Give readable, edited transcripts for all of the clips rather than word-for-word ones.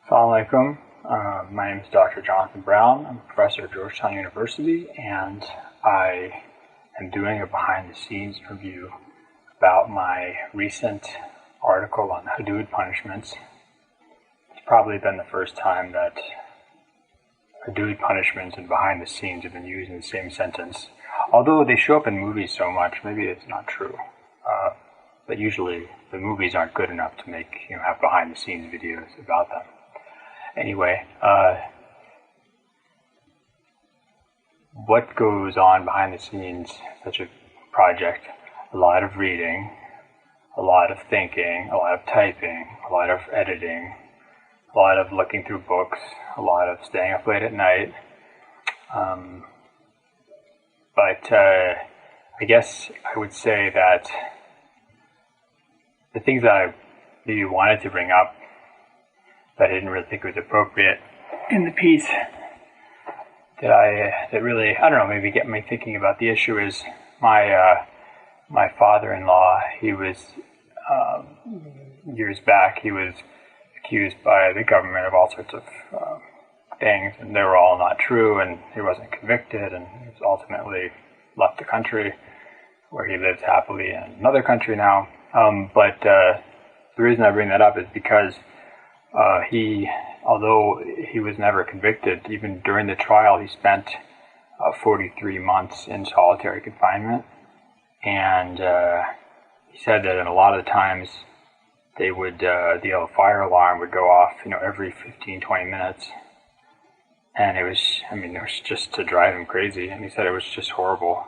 Assalamu alaikum. My name is Dr. Jonathan Brown. I'm a professor at Georgetown University, and I am doing a behind-the-scenes review about my recent article on Hudud punishments. It's probably been the first time that Hudud punishments and behind-the-scenes have been used in the same sentence. Although they show up in movies so much, maybe it's not true. But usually the movies aren't good enough to make have behind-the-scenes videos about them. Anyway, what goes on behind the scenes such a project? A lot of reading, a lot of thinking, a lot of typing, a lot of editing, a lot of looking through books, a lot of staying up late at night. But I guess I would say that the things that I maybe wanted to bring up that I didn't really think was appropriate in the piece that really, I don't know, maybe get me thinking about the issue is my father-in-law. He was, years back, he was accused by the government of all sorts of things, and they were all not true, and he wasn't convicted, and he was ultimately left the country, where he lives happily in another country now. But the reason I bring that up is because although he was never convicted, even during the trial, he spent 43 months in solitary confinement. And he said that in a lot of the times, they would, the fire alarm would go off, every 15, 20 minutes. And it was just to drive him crazy. And he said it was just horrible.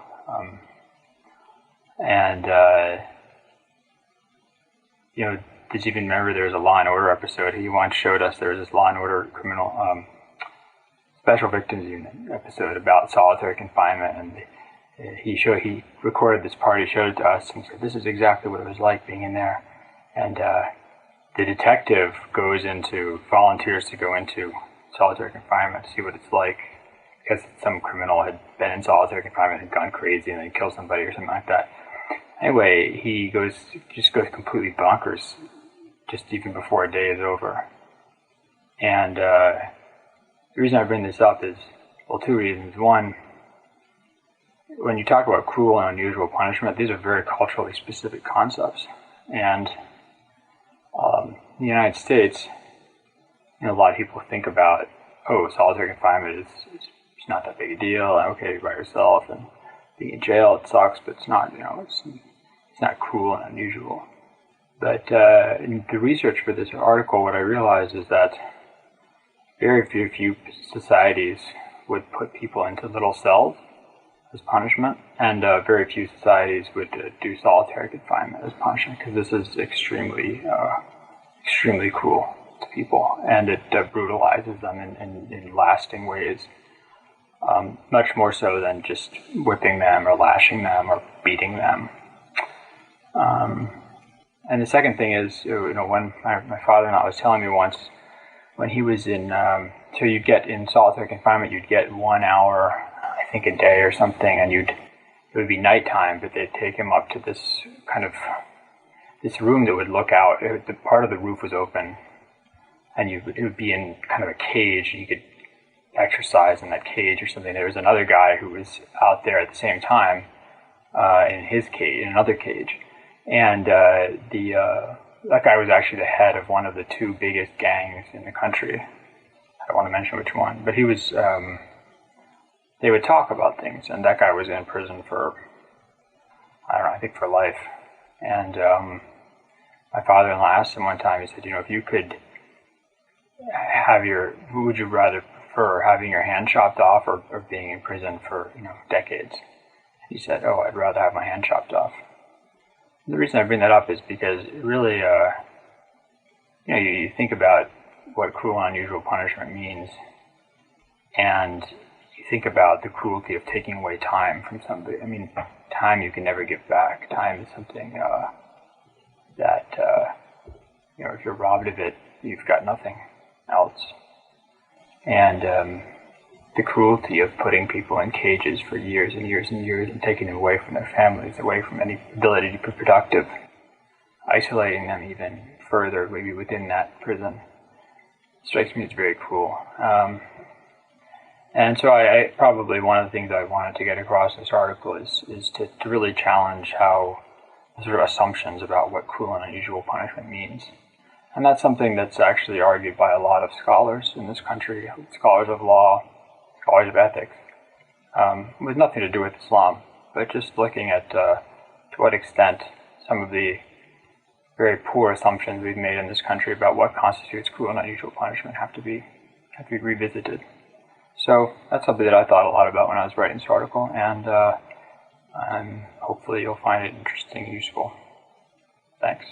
Did you even remember there was a Law and Order episode? He once showed us there was this Law and Order criminal special victims unit episode about solitary confinement, and he recorded this part. He showed it to us and said, "This is exactly what it was like being in there." And the detective volunteers to go into solitary confinement to see what it's like, because some criminal had been in solitary confinement, had gone crazy, and then killed somebody or something like that. Anyway, he just goes completely bonkers just even before a day is over. And the reason I bring this up is, two reasons. One, when you talk about cruel and unusual punishment, these are very culturally specific concepts. And in the United States, a lot of people think about, solitary confinement is not that big a deal. Okay, you're by yourself, and being in jail, it sucks, but it's not, it's not cruel and unusual. But in the research for this article, what I realized is that very few societies would put people into little cells as punishment, and very few societies would do solitary confinement as punishment, because this is extremely cruel to people, and it brutalizes them in lasting ways, much more so than just whipping them or lashing them or beating them. And the second thing is, when my father-in-law was telling me once, when he was in, so you'd get in solitary confinement, you'd get 1 hour, I think a day or something, and it would be nighttime, but they'd take him up to this this room that would look out. The part of the roof was open, and it would be in kind of a cage, and you could exercise in that cage or something. There was another guy who was out there at the same time, in his cage, in another cage. And that guy was actually the head of one of the two biggest gangs in the country. I don't want to mention which one, but he was, they would talk about things, and that guy was in prison for, I think for life. And my father-in-law asked him one time, he said, if you could who would you rather prefer, having your hand chopped off or being in prison for, decades? He said, I'd rather have my hand chopped off. The reason I bring that up is because it really, you think about what cruel and unusual punishment means, and you think about the cruelty of taking away time from somebody. Time you can never give back. Time is something that, if you're robbed of it, you've got nothing else. And the cruelty of putting people in cages for years and years and years and taking them away from their families, away from any ability to be productive, isolating them even further, maybe within that prison. strikes me as very cruel. And so I probably one of the things I wanted to get across in this article is to really challenge how sort of assumptions about what cruel and unusual punishment means. And that's something that's actually argued by a lot of scholars in this country, scholars of law, scholars of ethics, with nothing to do with Islam, but just looking at to what extent some of the very poor assumptions we've made in this country about what constitutes cruel and unusual punishment have to be revisited. So that's something that I thought a lot about when I was writing this article, and hopefully you'll find it interesting and useful. Thanks.